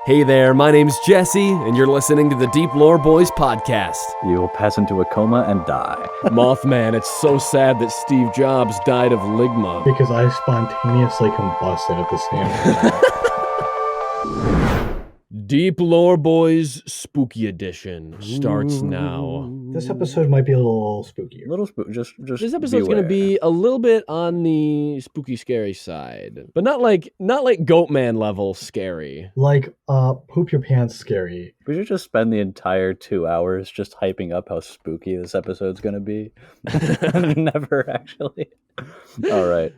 Hey there, my name's Jesse, and you're listening to the Deep Lore Boys podcast. You will pass into a coma and die. Mothman, it's so sad that Steve Jobs died of ligma. Because I spontaneously combusted at the same time. Deep Lore Boys Spooky Edition starts now. This episode might be a little spookier. Just This episode's going to be a little bit on the spooky, scary side, but not like Goatman level scary. Like, poop your pants scary. We should just spend the entire 2 hours just hyping up how spooky this episode's going to be. Never actually. All right.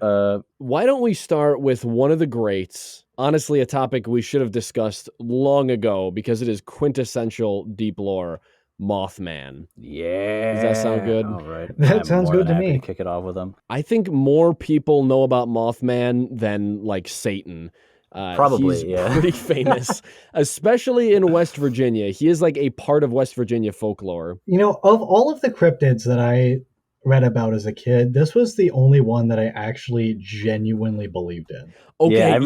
Why don't we start with one of the greats? Honestly, a topic we should have discussed long ago because it is quintessential deep lore. Mothman. Yeah. Does that sound good? All right. That sounds good to me. Kick it off with them. I think more people know about Mothman than like Satan. Probably, he's yeah. pretty famous, especially in West Virginia. He is like a part of West Virginia folklore. You know, of all of the cryptids that I read about as a kid, this was the only one that I actually genuinely believed in. Okay,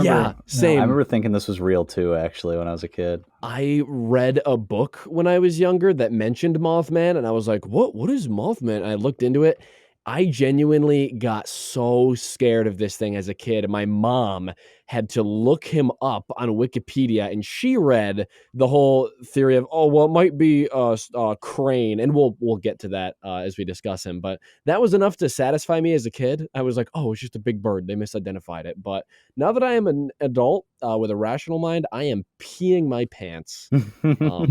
same. I remember thinking this was real too, actually, when I was a kid. I read a book when I was younger that mentioned Mothman, and I was like, what is Mothman? And I looked into it. I genuinely got so scared of this thing as a kid. My mom had to look him up on Wikipedia, and she read the whole theory of, it might be a crane, and we'll get to that as we discuss him. But that was enough to satisfy me as a kid. I was like, it's just a big bird. They misidentified it. But now that I am an adult with a rational mind, I am peeing my pants. Dude, now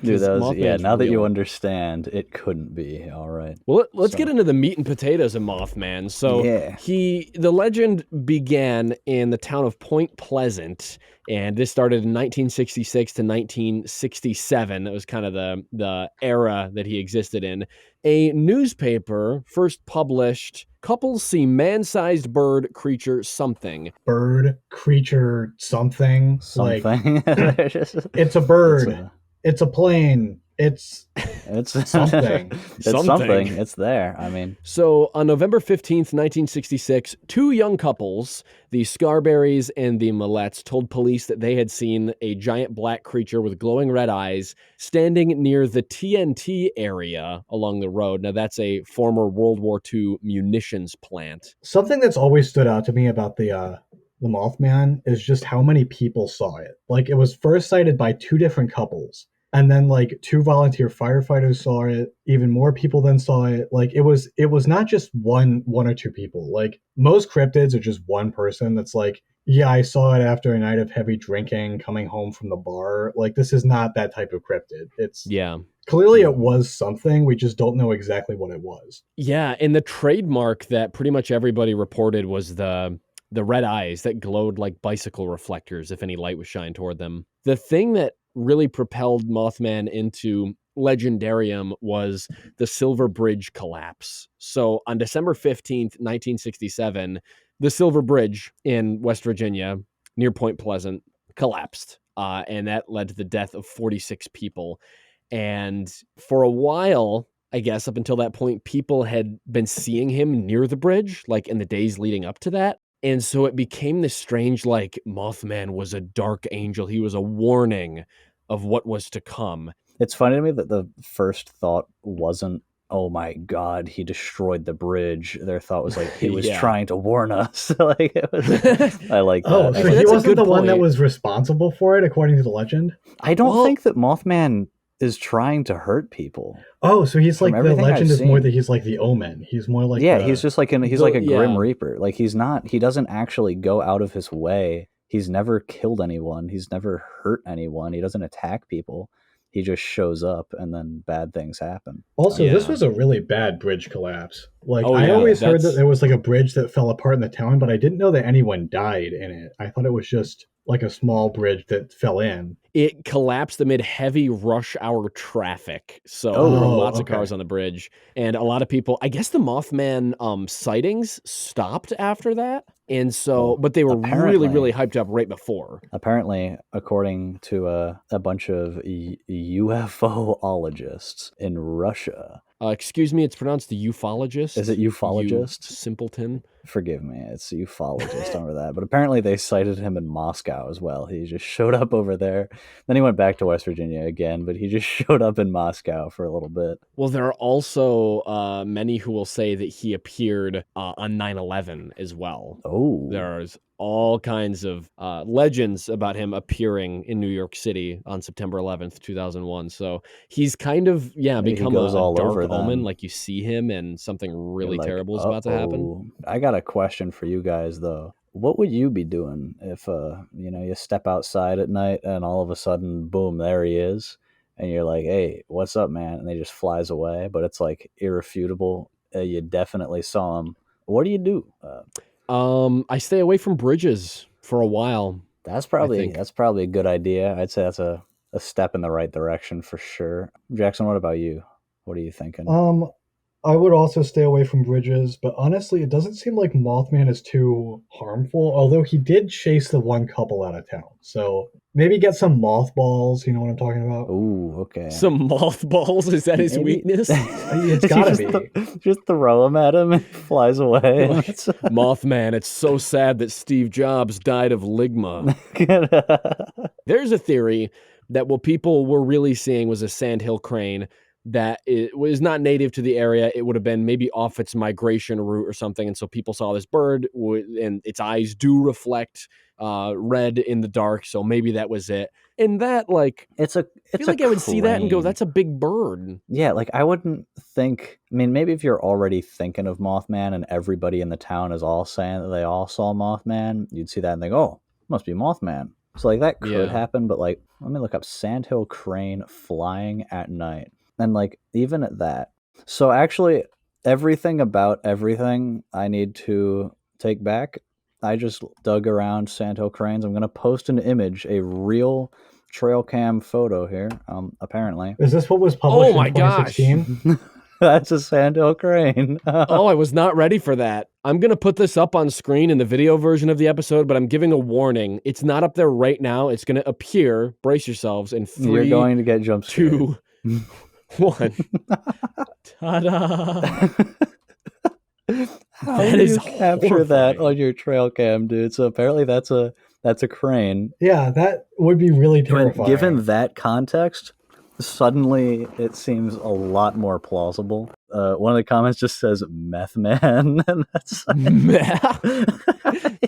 that real. you understand, it couldn't be. All right. Well, let's get into the meat and potatoes of Mothman. So the legend began in the town of Point Pleasant, and this started in 1966 to 1967. That was kind of the era that he existed in. A newspaper first published, couples see man-sized bird creature something. Bird creature something. Something. Like, it's a bird. It's a plane. It's something. It's something. It's there. I mean. So on November 15th, 1966, two young couples, the Scarberrys and the Millettes, told police that they had seen a giant black creature with glowing red eyes standing near the TNT area along the road. Now, that's a former World War II munitions plant. Something that's always stood out to me about the Mothman is just how many people saw it. Like, it was first sighted by two different couples. And then like two volunteer firefighters saw it. Even more people then saw it. Like it was not just one or two people. Like most cryptids are just one person that's like, yeah, I saw it after a night of heavy drinking, coming home from the bar. Like this is not that type of cryptid. Clearly it was something. We just don't know exactly what it was. Yeah, and the trademark that pretty much everybody reported was the red eyes that glowed like bicycle reflectors if any light was shined toward them. The thing that really propelled Mothman into legendarium was the Silver Bridge collapse. So on December 15th, 1967, the Silver Bridge in West Virginia near Point Pleasant collapsed. And that led to the death of 46 people. And for a while, I guess up until that point, people had been seeing him near the bridge, like in the days leading up to that. And so it became this strange, like, Mothman was a dark angel. He was a warning of what was to come. It's funny to me that the first thought wasn't, oh my God, he destroyed the bridge. Their thought was like, he was trying to warn us. Like it was, I like that. Oh, so he wasn't the one that was responsible for it, according to the legend? I don't think that Mothman is trying to hurt people. Oh, so he's like, the legend is more that he's like the Omen. He's more like he's just like he's like a Grim Reaper. Like he doesn't actually go out of his way. He's never killed anyone. He's never hurt anyone. He doesn't attack people. He just shows up and then bad things happen. Also, this was a really bad bridge collapse. Like I always heard that there was like a bridge that fell apart in the town, but I didn't know that anyone died in it. I thought it was just like a small bridge that fell in. It collapsed amid heavy rush hour traffic. So there were lots of cars on the bridge. And a lot of people, I guess the Mothman sightings stopped after that. And so, but they were really, really hyped up right before. Apparently, according to a bunch of UFOologists in Russia. Excuse me, it's pronounced the ufologist. Is it ufologist? You simpleton. forgive me, it's ufologist under that. But apparently they cited him in Moscow as well. He just showed up over there. Then he went back to West Virginia again, but he just showed up in Moscow for a little bit. Well, there are also many who will say that he appeared on 9/11 as well. Oh. There's all kinds of legends about him appearing in New York City on September 11th, 2001. So he's kind of, become a dark omen. Like you see him and something really terrible is about to happen. I got a question for you guys, though. What would you be doing if, you step outside at night and all of a sudden, boom, there he is. And you're like, hey, what's up, man? And he just flies away, but it's like irrefutable. You definitely saw him. What do you do? I stay away from bridges for a while. That's probably a good idea. I'd say that's a step in the right direction for sure. Jackson, what about you? What are you thinking? I would also stay away from bridges, but honestly, it doesn't seem like Mothman is too harmful, although he did chase the one couple out of town. So maybe get some mothballs, you know what I'm talking about? Ooh, okay. Some mothballs? Is that his weakness? It's gotta be. Just throw him at him and he flies away. Mothman, it's so sad that Steve Jobs died of ligma. There's a theory that what people were really seeing was a sandhill crane that it was not native to the area. It would have been maybe off its migration route or something. And so people saw this bird and its eyes do reflect red in the dark. So maybe that was it. And that I feel like I would see that and go, that's a big bird. Yeah. Like I wouldn't think, maybe if you're already thinking of Mothman and everybody in the town is all saying that they all saw Mothman, you'd see that and think, oh, must be Mothman. So that could happen. But let me look up sandhill crane flying at night. And even at that. So actually, everything about everything I need to take back. I just dug around sandhill cranes. I'm going to post an image, a real trail cam photo here, apparently. Is this what was published in 2016? Gosh. That's a sandhill crane. Oh, I was not ready for that. I'm going to put this up on screen in the video version of the episode, but I'm giving a warning. It's not up there right now. It's going to appear, brace yourselves, in 3, You're going to get jump scared. 2, 1. Ta-da! How do you capture that on your trail cam, dude? So apparently that's a crane. Yeah, that would be really terrifying. Given that context, suddenly it seems a lot more plausible. One of the comments just says "meth man," and that's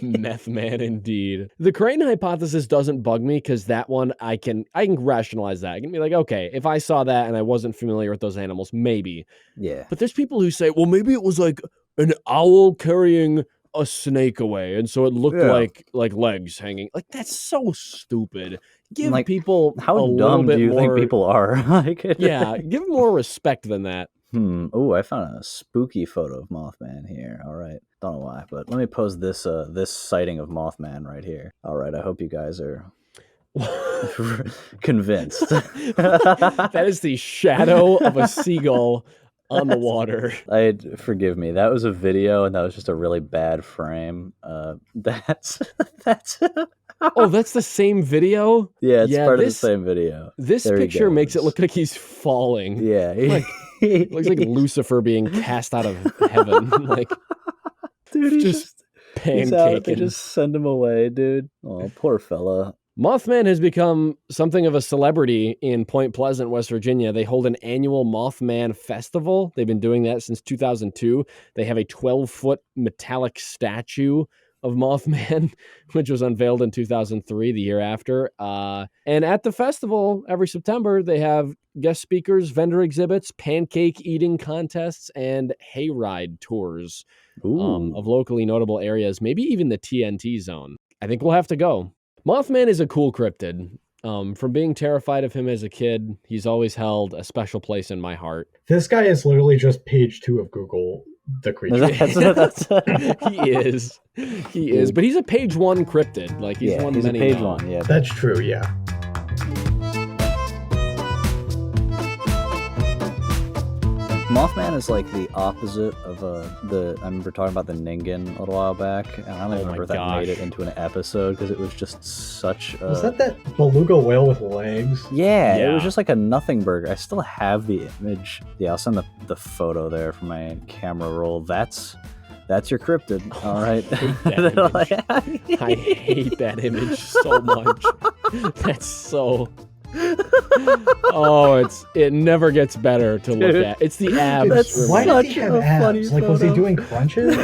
meth man indeed. The crane hypothesis doesn't bug me because that one I can rationalize that. I can be like, okay, if I saw that and I wasn't familiar with those animals, maybe. Yeah. But there's people who say, well, maybe it was like an owl carrying a snake away, and so it looked like legs hanging. Like that's so stupid. Give people how dumb do you think people are? Yeah, give them more respect than that. Oh, I found a spooky photo of Mothman here. All right. Don't know why, but let me post this sighting of Mothman right here. All right. I hope you guys are convinced. That is the shadow of a seagull on the water. Forgive me. That was a video, and that was just a really bad frame. That's Oh, that's the same video? Yeah, it's part of the same video. This picture makes it look like he's falling. Yeah. It looks like Lucifer being cast out of heaven. Dude, he's just pancaking. They just send him away, dude. Oh, poor fella. Mothman has become something of a celebrity in Point Pleasant, West Virginia. They hold an annual Mothman festival. They've been doing that since 2002. They have a 12-foot metallic statue of Mothman, which was unveiled in 2003, the year after. And at the festival, every September, they have guest speakers, vendor exhibits, pancake eating contests, and hayride tours of locally notable areas, maybe even the TNT zone. I think we'll have to go. Mothman is a cool cryptid. From being terrified of him as a kid, he's always held a special place in my heart. This guy is literally just page 2 of Google, the creature. He is. But he's a page 1 cryptid. He's one he's many a page know. 1, yeah. That's true, yeah. Mothman is the opposite of I remember talking about the Ningen a little while back, and I don't remember if that made it into an episode because it was just such a... Was that beluga whale with legs? Yeah, it was just like a nothing burger. I still have the image. Yeah, I'll send the photo there from my camera roll. That's That's your cryptid. All right. I hate that image so much. That's so... Oh, it never gets better to look at. It's the abs. Why does he have abs? Like, was he doing crunches?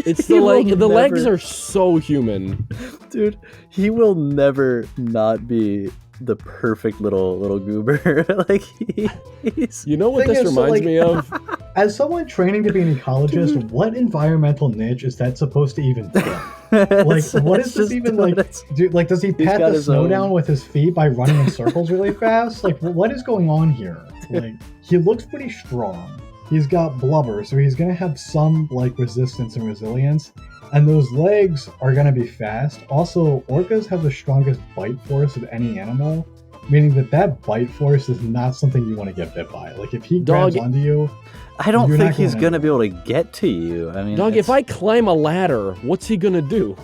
It's the leg. The legs are so human. Dude, he will never not be the perfect little goober. Like, he's... You know what this reminds me of? As someone training to be an ecologist, what environmental niche is that supposed to even fit? Like, what is this even like? Dude, like, does he pat the snow down with his feet by running in circles really fast? Like, what is going on here? Like, he looks pretty strong. He's got blubber, so he's gonna have some like resistance and resilience. And those legs are going to be fast. Also, orcas have the strongest bite force of any animal, meaning that bite force is not something you want to get bit by. Like, if he grabs onto you... I don't think he's going to be able to get to you. I mean, Dog, if I climb a ladder, what's he going to do?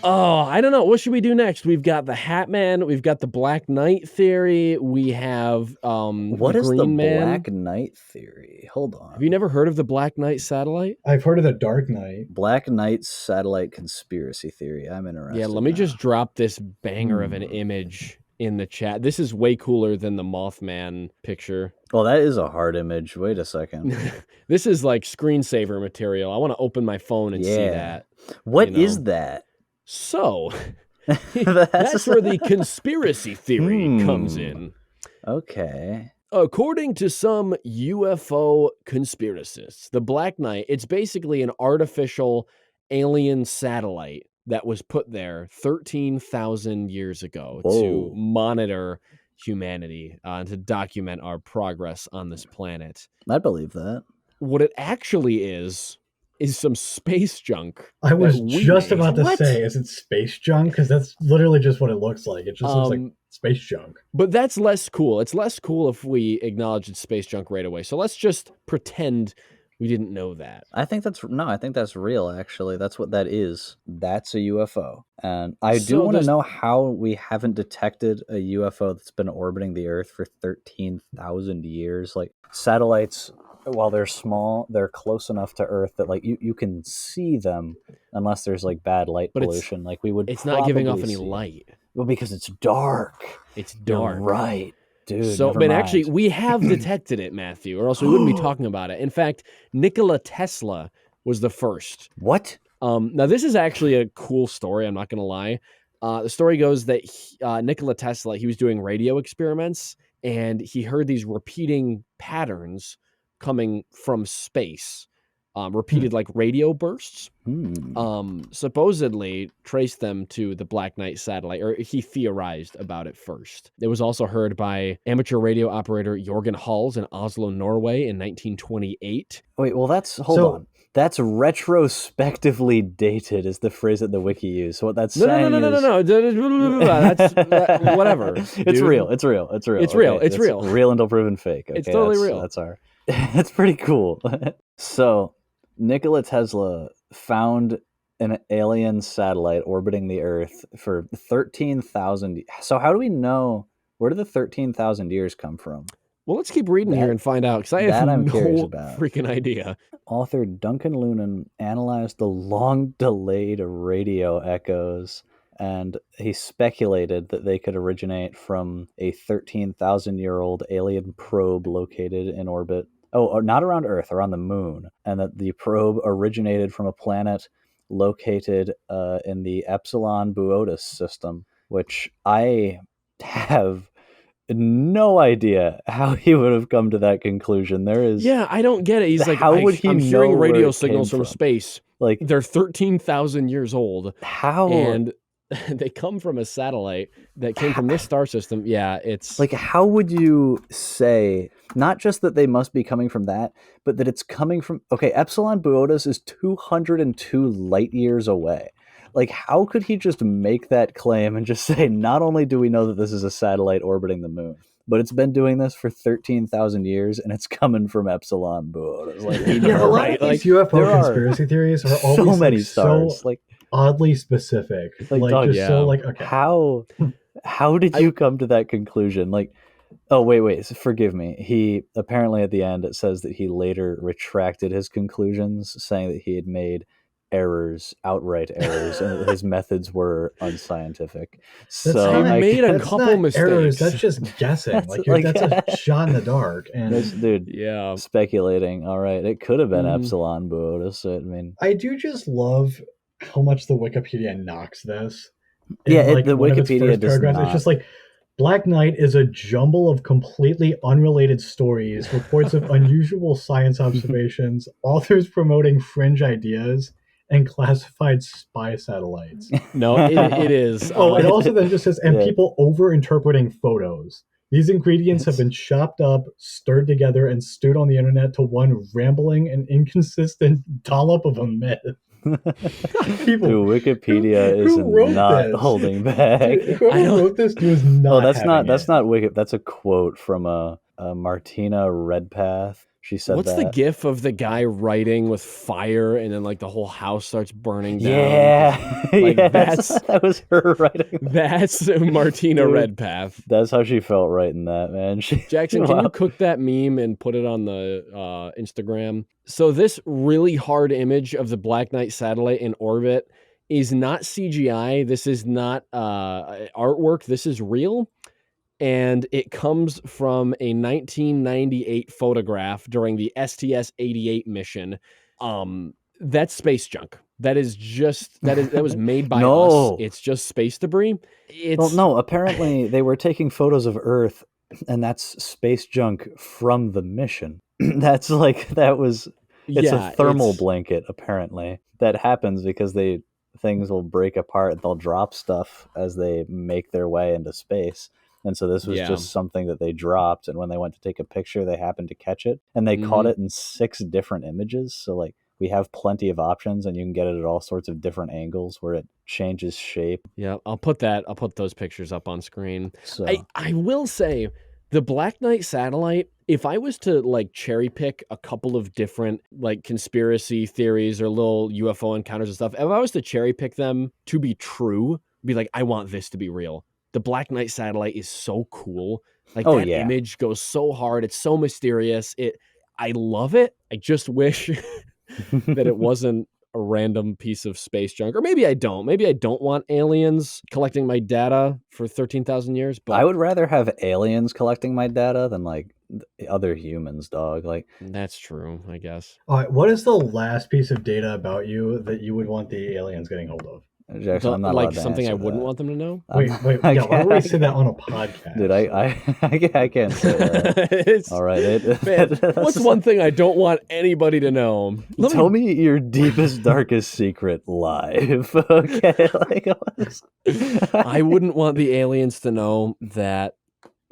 Oh, I don't know. What should we do next? We've got the Hat Man. We've got the Black Knight theory. We have what is the Black Knight theory? Hold on. Have you never heard of the Black Knight satellite? I've heard of the Dark Knight. Black Knight satellite conspiracy theory. I'm interested. Yeah, let me just drop this banger of an image in the chat. This is way cooler than the Mothman picture. Well, that is a hard image. Wait a second. This is like screensaver material. I want to open my phone and see that. What is that? So, that's where the conspiracy theory comes in. Okay. According to some UFO conspiracists, the Black Knight, it's basically an artificial alien satellite that was put there 13,000 years ago to monitor humanity and to document our progress on this planet. I believe that. What it actually is some space junk. I was just about to say, is it space junk? Because that's literally just what it looks like. It just looks like space junk. But that's less cool. It's less cool if we acknowledge it's space junk right away. So let's just pretend we didn't know that. I think that's real, actually. That's what that is. That's a UFO. And I do want to know how we haven't detected a UFO that's been orbiting the Earth for 13,000 years. Like, satellites, while they're small, they're close enough to Earth that like you can see them unless there's like bad light pollution. Like, we would. It's not giving off any light. Well, because it's dark. It's dark. You're right, dude. So, but actually, we have detected it, Matthew, or else we wouldn't be talking about it. In fact, Nikola Tesla was the first. What? Now, this is actually a cool story. I'm not going to lie. The story goes that Nikola Tesla, he was doing radio experiments, and he heard these repeating patterns coming from space, repeated like radio bursts, supposedly traced them to the Black Knight satellite, or he theorized about it first. It was also heard by amateur radio operator Jorgen Hals in Oslo, Norway in 1928. Wait, well, hold on. That's retrospectively dated is the phrase that the wiki used. So what that's saying No. That's whatever. It's real. It's real. It's real. It's real. Real until proven fake. Okay, it's totally real. That's pretty cool. So Nikola Tesla found an alien satellite orbiting the Earth for 13,000. So how do we know, where did the 13,000 years come from? Well, let's keep reading here and find out, because I have no freaking idea. Author Duncan Lunan analyzed the long-delayed radio echoes, and he speculated that they could originate from a 13,000-year-old alien probe located in orbit. Oh, not around Earth, around the moon, and that the probe originated from a planet located in the Epsilon Boötis system, which I have no idea how he would have come to that conclusion. I don't get it. He's like, I'm hearing radio signals from space. Like, they're 13,000 years old. How? And they come from a satellite that came from this star system. Yeah, it's like, how would you say not just that they must be coming from that, but that it's coming from, Epsilon Boötis is 202 light years away. Like, how could he just make that claim and just say, not only do we know that this is a satellite orbiting the moon, but it's been doing this for 13,000 years, and it's coming from Epsilon Boötis. Like, a lot of these UFO conspiracy theories are always so many stars, so oddly specific. How did you come to that conclusion? Like, Oh, wait. Forgive me. He apparently at the end it says that he later retracted his conclusions, saying that he had made outright errors, and that his methods were unscientific. That's I So not made a that's couple not errors. mistakes. That's just guessing. that's Like like that's a shot in the dark. this And dude Yeah. speculating. All right, it could have been Mhm. Epsilon Boötis. I mean, I do just love how much the Wikipedia knocks this. yeah, In like the one of its Wikipedia first does paragraphs, it's not. just like Black Knight is a jumble of completely unrelated stories, reports of unusual science observations, authors promoting fringe ideas, and classified spy satellites. No, it is. Oh, it also then just says, and Yeah. people over interpreting photos. These ingredients have been chopped up, stirred together, and stewed on the internet to one rambling and inconsistent dollop of a myth. People, Dude, Wikipedia is who wrote not this? holding back. Dude, whoever wrote this was not. Oh, that's having not it. Wiki. That's a quote from Martina Redpath. She said What's the that. gif of the guy writing with fire and then like the whole house starts burning down? Yeah, Like yeah, that's that was her writing. that's Martina Dude, Redpath. That's how she felt writing that, man. Jackson, can Wow. you cook that meme and put it on the Instagram? So this really hard image of the Black Knight satellite in orbit is not CGI. This is not artwork. This is real. And it comes from a 1998 photograph during the STS-88 mission. That's space junk. That was made by us. No. It's just space debris. Well, no, apparently they were taking photos of Earth, and that's space junk from the mission. It's a thermal blanket, apparently. That happens because things will break apart and they'll drop stuff as they make their way into space. And so this was just something that they dropped, and when they went to take a picture, they happened to catch it, and they caught it in 6 different images. So like we have plenty of options, and you can get it at all sorts of different angles where it changes shape. Yeah, I'll put those pictures up on screen. So I will say the Black Knight satellite, if I was to like cherry pick a couple of different like conspiracy theories or little UFO encounters and stuff, if I was to cherry pick them to be true, be like, I want this to be real. The Black Knight satellite is so cool. Like that image goes so hard. It's so mysterious. I love it. I just wish that it wasn't a random piece of space junk. Or maybe I don't. Maybe I don't want aliens collecting my data for 13,000 years. But I would rather have aliens collecting my data than like other humans, dog. Like that's true, I guess. All right, what is the last piece of data about you that you would want the aliens getting hold of? Jackson, I'm not like allowed to something I wouldn't that. want them to know. Wait, yeah, why don't we say that on a podcast? Dude, I can't say that. All right, man, what's one thing I don't want anybody to know? Tell me your deepest, darkest secret live. Okay, I wouldn't want the aliens to know that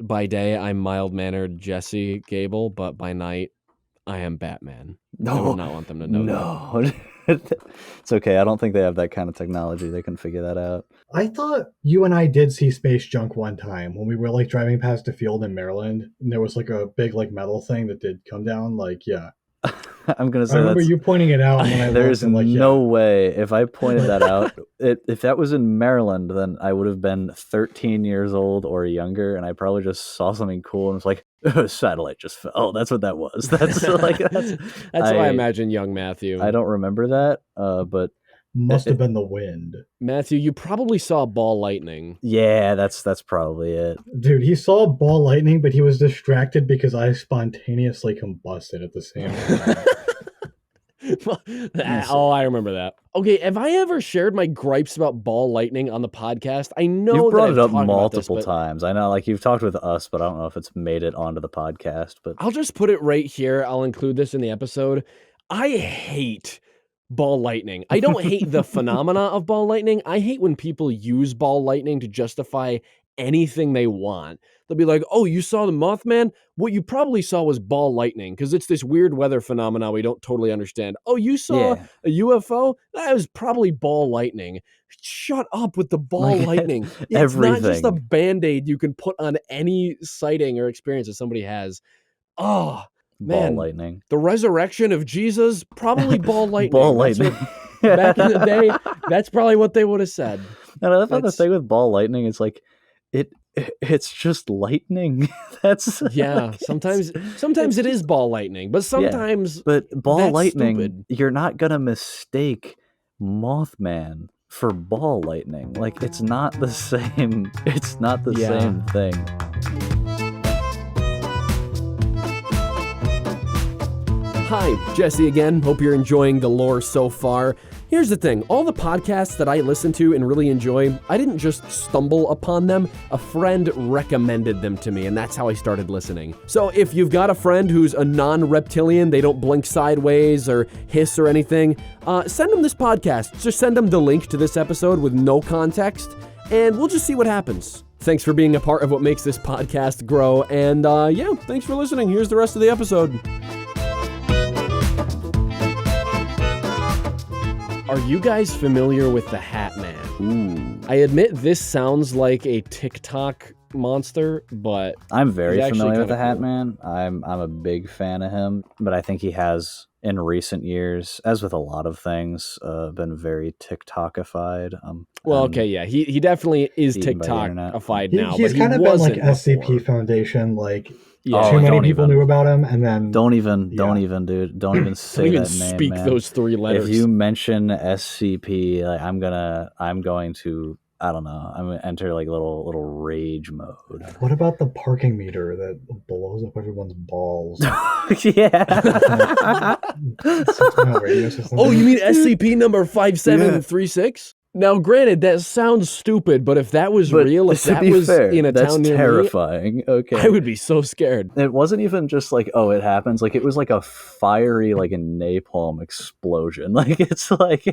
by day I'm mild-mannered Jesse Gable, but by night I am Batman. No, I would not want them to know that. It's okay. I don't think they have that kind of technology. They can figure that out. I thought you and I did see space junk one time when we were like driving past a field in Maryland, and there was like a big like metal thing that did come down. Like, yeah. I'm gonna say I remember you pointing it out. And there's no way if I pointed that out. If that was in Maryland, then I would have been 13 years old or younger, and I probably just saw something cool and was like, "Satellite just fell." That's what that was. That's how I imagine young Matthew. I don't remember that, but must have been the wind. Matthew, you probably saw ball lightning. Yeah, that's probably it. Dude, he saw ball lightning, but he was distracted because I spontaneously combusted at the same time. Oh, I remember that. Okay, have I ever shared my gripes about ball lightning on the podcast? I know you've brought it up multiple times. I know, like you've talked with us, but I don't know if it's made it onto the podcast. But I'll just put it right here. I'll include this in the episode. I hate ball lightning. I don't hate the phenomena of ball lightning. I hate when people use ball lightning to justify anything they want. They'll be like, oh, you saw the Mothman? What you probably saw was ball lightning because it's this weird weather phenomena we don't totally understand. Oh, you saw a UFO? That was probably ball lightning. Shut up with the ball lightning. It's not just a Band-Aid you can put on any sighting or experience that somebody has. Oh, man. Ball lightning. The resurrection of Jesus? Probably ball lightning. Ball lightning. Back in the day, that's probably what they would have said. And I thought the thing with ball lightning is like, it's just lightning. That's Yeah, sometimes it is ball lightning, but sometimes but ball that's lightning, stupid. you're not gonna mistake Mothman for ball lightning. Like, it's not the same. It's not the same thing. Hi, Jesse again. Hope you're enjoying the lore so far. Here's the thing, all the podcasts that I listen to and really enjoy, I didn't just stumble upon them, a friend recommended them to me, and that's how I started listening. So if you've got a friend who's a non-reptilian, they don't blink sideways or hiss or anything, send them this podcast. Just send them the link to this episode with no context, and we'll just see what happens. Thanks for being a part of what makes this podcast grow, and yeah, thanks for listening. Here's the rest of the episode. Are you guys familiar with the Hat Man? Ooh. I admit this sounds like a TikTok monster, but I'm very familiar with the Hat cool. Man. I'm a big fan of him, but I think he has, in recent years, as with a lot of things, been very TikTokified. Well, okay, yeah, he definitely is eaten by the TikTokified internet. now. He's but kind he of been like wasn't SCP before. Foundation, like Yeah. too many don't people even. knew about him, and then Don't even, dude. Don't even say Don't even that name, speak man. those three letters. If you mention SCP, like, I'm going to, I don't know, I'm gonna enter like little rage mode. What about the parking meter that blows up everyone's balls? Yeah. 6 mile radius or something? Oh, you mean SCP number 5736? Now, granted, that sounds stupid, but if that was real, if that was in a that's town near terrifying. me, Okay, I would be so scared. It wasn't even just like, oh, it happens. Like, it was like a fiery, like a napalm explosion. Like, it's like,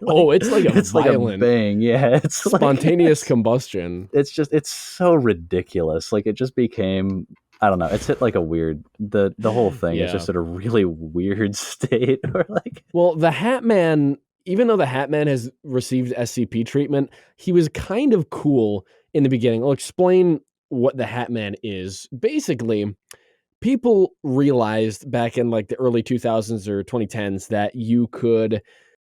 Oh, it's like a it's violent, like a bang. Yeah, it's spontaneous like, combustion. it's so ridiculous. Like, it just became, I don't know. It's hit like a weird, the whole thing is just at a really weird state. Or like, well, the Hat Man, even though the Hat Man has received SCP treatment, he was kind of cool in the beginning. I'll explain what the Hat Man is. Basically, people realized back in like the early 2000s or 2010s that you could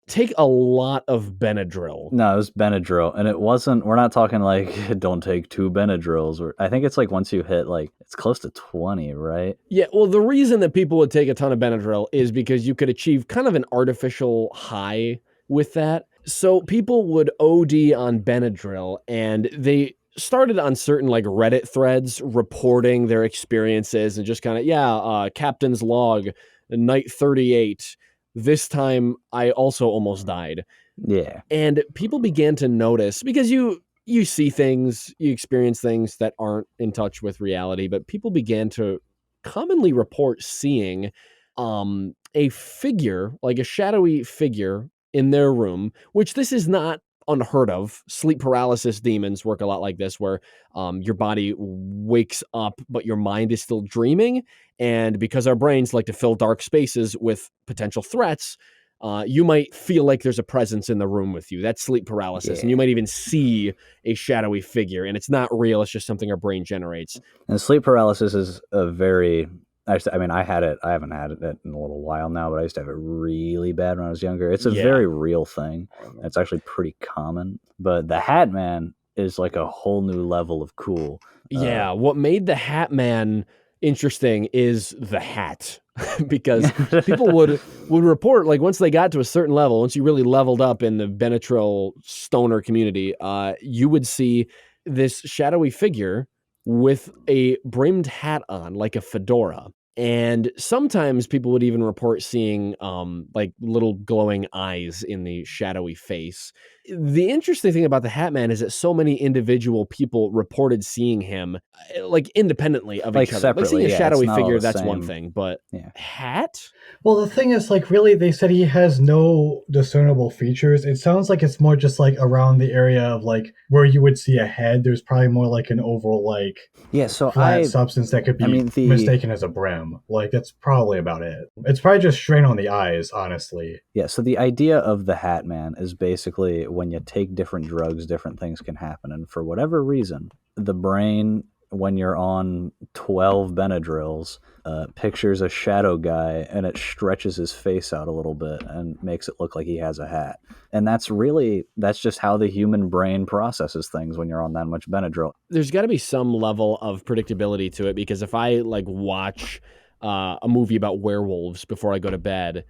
take a lot of Benadryl. No, it was Benadryl, and it wasn't. We're not talking like don't take 2 Benadryls. Or I think it's like once you hit like it's close to 20, right? Yeah, well, the reason that people would take a ton of Benadryl is because you could achieve kind of an artificial high with that. So people would OD on Benadryl, and they started on certain like Reddit threads reporting their experiences and just kind of, captain's log, night 38. This time I also almost died. Yeah. And people began to notice, because you see things, you experience things that aren't in touch with reality, but people began to commonly report seeing a figure, like a shadowy figure in their room, which this is not unheard of. Sleep paralysis demons work a lot like this, where your body wakes up, but your mind is still dreaming. And because our brains like to fill dark spaces with potential threats, you might feel like there's a presence in the room with you. That's sleep paralysis. And you might even see a shadowy figure, and it's not real. It's just something our brain generates. And sleep paralysis is a very, I mean, I had it. I haven't had it in a little while now, but I used to have it really bad when I was younger. It's a very real thing. It's actually pretty common. But the Hat Man is like a whole new level of cool. Yeah, what made the Hat Man interesting is the hat. Because people would report, like, once they got to a certain level, once you really leveled up in the Benadryl stoner community, you would see this shadowy figure with a brimmed hat on, like a fedora. And sometimes people would even report seeing like little glowing eyes in the shadowy face. The interesting thing about the Hat Man is that so many individual people reported seeing him like independently of each other. Separately, like seeing a shadowy figure, that's one thing, but hat? Well, the thing is, like, really, they said he has no discernible features. It sounds like it's more just like around the area of like where you would see a head. There's probably more like an oval, like flat substance that could be mistaken as a brim. Like, that's probably about it. It's probably just strain on the eyes, honestly. Yeah. So the idea of the Hat Man is basically when you take different drugs, different things can happen, and for whatever reason, the brain when you're on 12 Benadryls, pictures a shadow guy and it stretches his face out a little bit and makes it look like he has a hat. And that's just how the human brain processes things when you're on that much Benadryl. There's got to be some level of predictability to it, because if I like watch a movie about werewolves before I go to bed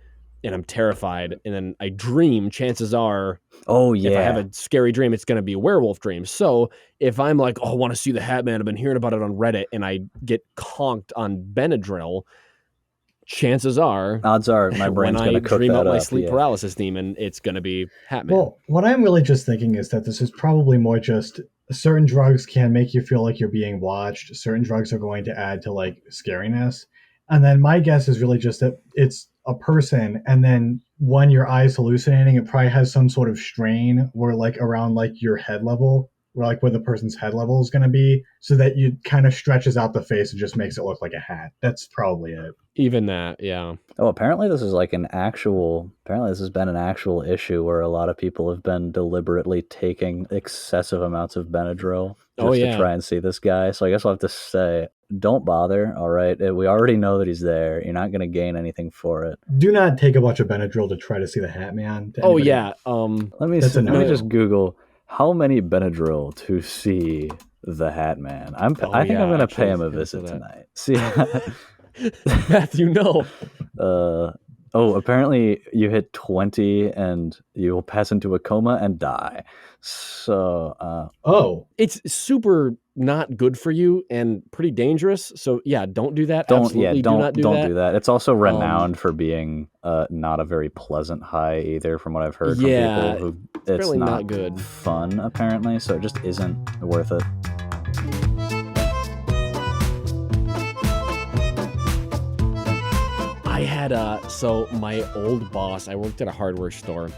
and I'm terrified and then I dream, chances are, if I have a scary dream, it's going to be a werewolf dream. So if I'm like, oh, I want to see the Hat Man, I've been hearing about it on Reddit, and I get conked on Benadryl, odds are my brain's going to cook that up. When I dream up my sleep paralysis demon, it's going to be Hat Man. Well, what I'm really just thinking is that this is probably more just certain drugs can make you feel like you're being watched. Certain drugs are going to add to like scariness. And then my guess is really just that it's a person, and then when your eye's hallucinating, it probably has some sort of strain where like around like your head level, where the person's head level is going to be, so that you kind of stretches out the face and just makes it look like a hat. That's probably it. Even that, yeah. Oh, apparently this has been an actual issue where a lot of people have been deliberately taking excessive amounts of Benadryl to try and see this guy. So I guess I'll have to say, don't bother, all right? We already know that he's there. You're not going to gain anything for it. Do not take a bunch of Benadryl to try to see the Hat Man. Oh, yeah. Let me just Google how many Benadryl to see the Hat Man. I think I'm going to pay him a visit tonight. See, Matthew, no. Apparently you hit 20 and you will pass into a coma and die. So, it's super not good for you and pretty dangerous. So yeah, don't do that. Don't do that. It's also renowned for being not a very pleasant high either, from what I've heard from people who it's really not good fun apparently. So it just isn't worth it. I had my old boss, I worked at a hardware store,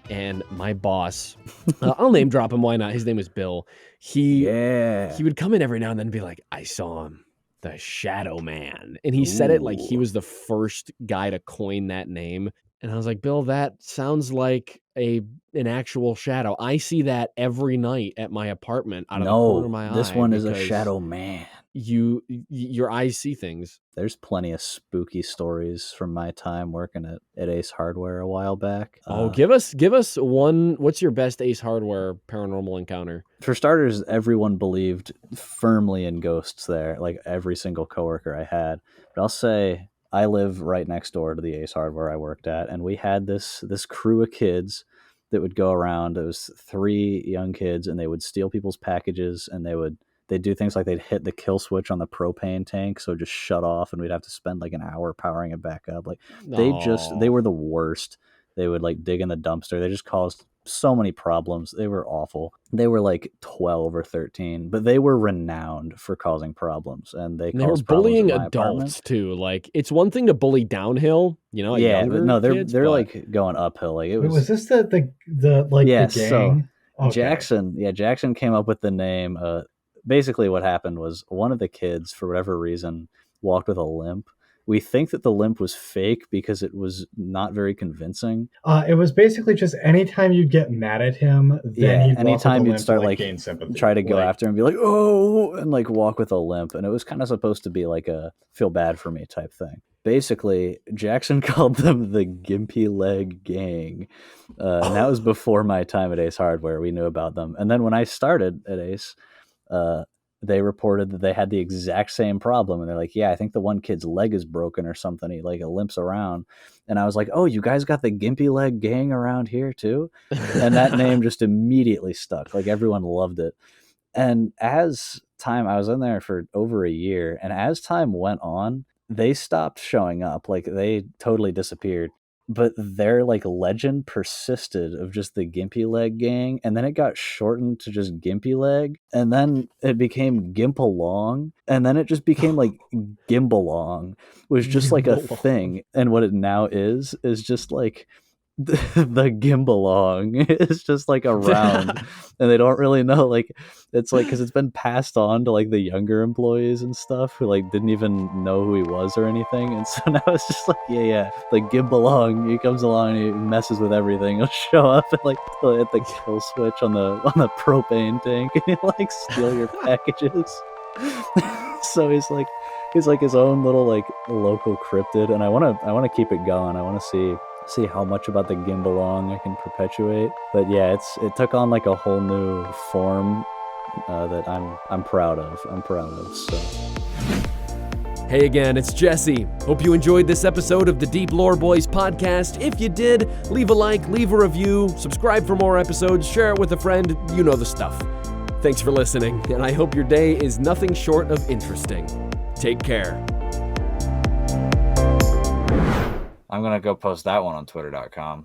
and my boss, I'll name drop him, why not? His name was Bill. He would come in every now and then and be like, I saw him, the Shadow Man. And he said it like he was the first guy to coin that name. And I was like, Bill, that sounds like an actual shadow. I see that every night at my apartment out of the corner of my eye. This one is a Shadow Man. Your eyes see things. There's plenty of spooky stories from my time working at Ace Hardware a while back. Give us one. What's your best Ace Hardware paranormal encounter? For starters, everyone believed firmly in ghosts there, like every single coworker I had. But I'll say I live right next door to the Ace Hardware I worked at, and we had this crew of kids that would go around. It was 3 young kids, and they would steal people's packages, and they'd do things like they'd hit the kill switch on the propane tank, so it just shut off, and we'd have to spend like an hour powering it back up. Like they were the worst. They would like dig in the dumpster. They just caused so many problems. They were awful. They were like 12 or 13, but they were renowned for causing problems, and they were bullying adults too. Like, it's one thing to bully downhill, but no, they're kids, like going uphill. Like, was this the gang? So okay. Jackson came up with the name. Basically what happened was one of the kids, for whatever reason, walked with a limp. We think that the limp was fake because it was not very convincing. It was basically just anytime you'd get mad at him, then anytime you'd start like gain sympathy, try to go after him and be like, oh, and like walk with a limp. And it was kind of supposed to be like a feel bad for me type thing. Basically, Jackson called them the Gimpy Leg Gang. And that was before my time at Ace Hardware. We knew about them. And then when I started at Ace, they reported that they had the exact same problem. And they're like, yeah, I think the one kid's leg is broken or something. He like limps around. And I was like, oh, you guys got the Gimpy Leg Gang around here too? And that name just immediately stuck. Like, everyone loved it. And as time, I was in there for over a year. And as time went on, they stopped showing up. Like, they totally disappeared. But their like legend persisted of just the Gimpy Leg Gang, and then it got shortened to just Gimpy Leg, and then it became Gimpalong, and then it just became like Gimbalong, was just like a thing. And what it now is just like the Gimbalong is just like around, and they don't really know, like, it's like, because it's been passed on to like the younger employees and stuff who like didn't even know who he was or anything. And so now it's just like, like Gimbalong, he comes along and he messes with everything. He'll show up and like hit the kill switch on the propane tank and he'll like steal your packages. So he's like his own little like local cryptid, and I want to keep it going. I want to see how much about the Gimbalong I can perpetuate. But yeah, it took on like a whole new form that I'm proud of. So. Hey again, it's Jesse. Hope you enjoyed this episode of the Deep Lore Boys podcast. If you did, leave a like, leave a review, subscribe for more episodes, share it with a friend. You know the stuff. Thanks for listening, and I hope your day is nothing short of interesting. Take care. I'm going to go post that one on twitter.com.